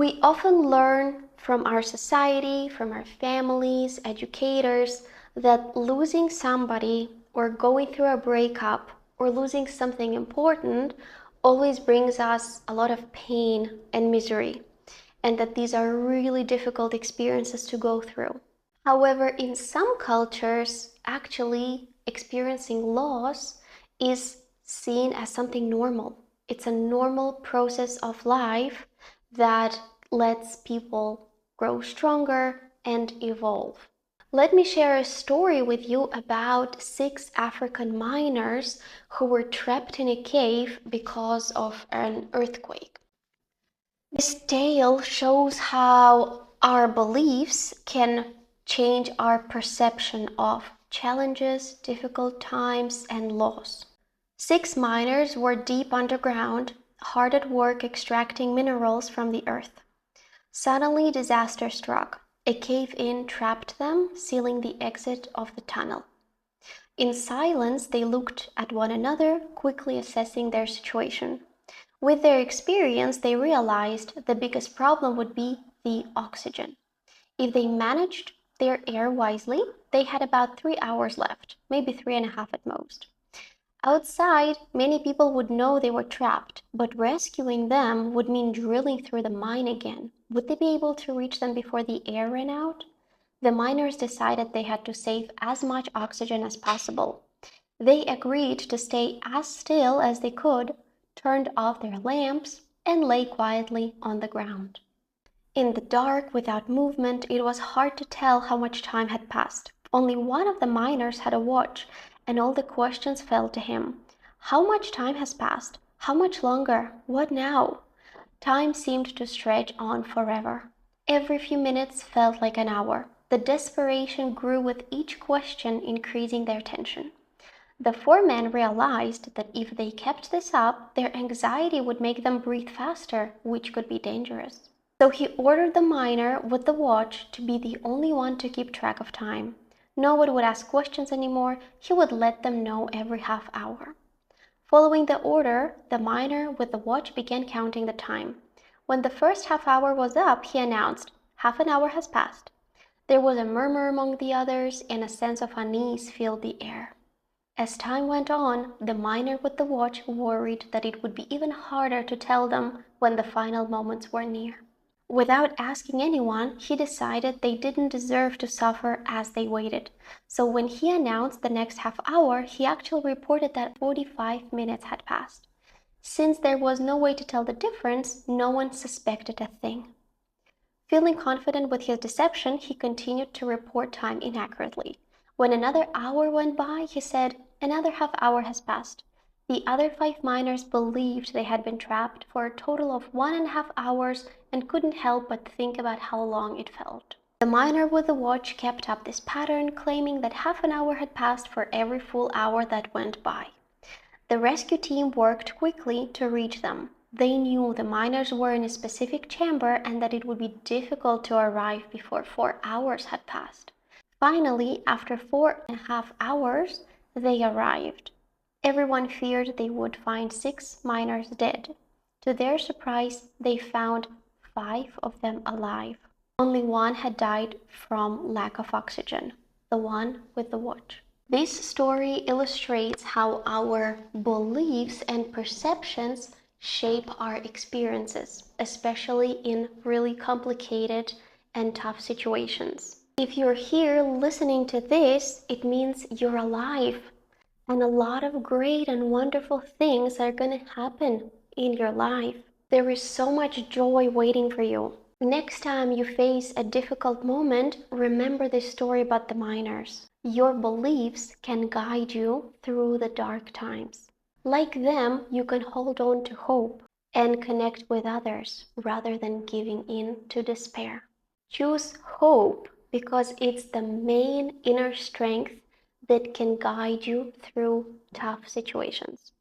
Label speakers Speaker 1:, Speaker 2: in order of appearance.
Speaker 1: We often learn from our society, from our families, educators, that losing somebody or going through a breakup or losing something important always brings us a lot of pain and misery, and that these are really difficult experiences to go through. However, in some cultures, actually experiencing loss is seen as something normal. It's a normal process of life that lets people grow stronger and evolve. Let me share a story with you about 6 African miners who were trapped in a cave because of an earthquake. This tale shows how our beliefs can change our perception of challenges, difficult times, and loss. 6 miners were deep underground, hard at work extracting minerals from the earth. Suddenly, disaster struck. A cave-in trapped them, sealing the exit of the tunnel. In silence, they looked at one another, quickly assessing their situation. With their experience, they realized the biggest problem would be the oxygen. If they managed their air wisely, they had about 3 hours left, maybe 3.5 at most. Outside, many people would know they were trapped, but rescuing them would mean drilling through the mine again. Would they be able to reach them before the air ran out? The miners decided they had to save as much oxygen as possible. They agreed to stay as still as they could, turned off their lamps, and lay quietly on the ground. In the dark, without movement, it was hard to tell how much time had passed. Only one of the miners had a watch, and all the questions fell to him. How much time has passed? How much longer? What now? Time seemed to stretch on forever. Every few minutes felt like an hour. The desperation grew with each question, increasing their tension. The 4 men realized that if they kept this up, their anxiety would make them breathe faster, which could be dangerous. So he ordered the miner with the watch to be the only one to keep track of time. No one would ask questions anymore. He would let them know every half hour. Following the order, the miner with the watch began counting the time. When the first half hour was up, he announced, "Half an hour has passed." There was a murmur among the others, and a sense of unease filled the air. As time went on, the miner with the watch worried that it would be even harder to tell them when the final moments were near. Without asking anyone, he decided they didn't deserve to suffer as they waited. So when he announced the next half hour, he actually reported that 45 minutes had passed. Since there was no way to tell the difference, no one suspected a thing. Feeling confident with his deception, he continued to report time inaccurately. When another hour went by, he said, "Another half hour has passed." The other 5 miners believed they had been trapped for a total of 1.5 hours and couldn't help but think about how long it felt. The miner with the watch kept up this pattern, claiming that half an hour had passed for every full hour that went by. The rescue team worked quickly to reach them. They knew the miners were in a specific chamber and that it would be difficult to arrive before 4 hours had passed. Finally, after 4.5 hours, they arrived. Everyone feared they would find 6 miners dead. To their surprise, they found 5 of them alive. Only one had died from lack of oxygen, the one with the watch. This story illustrates how our beliefs and perceptions shape our experiences, especially in really complicated and tough situations. If you're here listening to this, it means you're alive, and a lot of great and wonderful things are going to happen in your life. There is so much joy waiting for you. Next time you face a difficult moment, remember this story about the miners. Your beliefs can guide you through the dark times. Like them, you can hold on to hope and connect with others rather than giving in to despair. Choose hope because it's the main inner strength that can guide you through tough situations.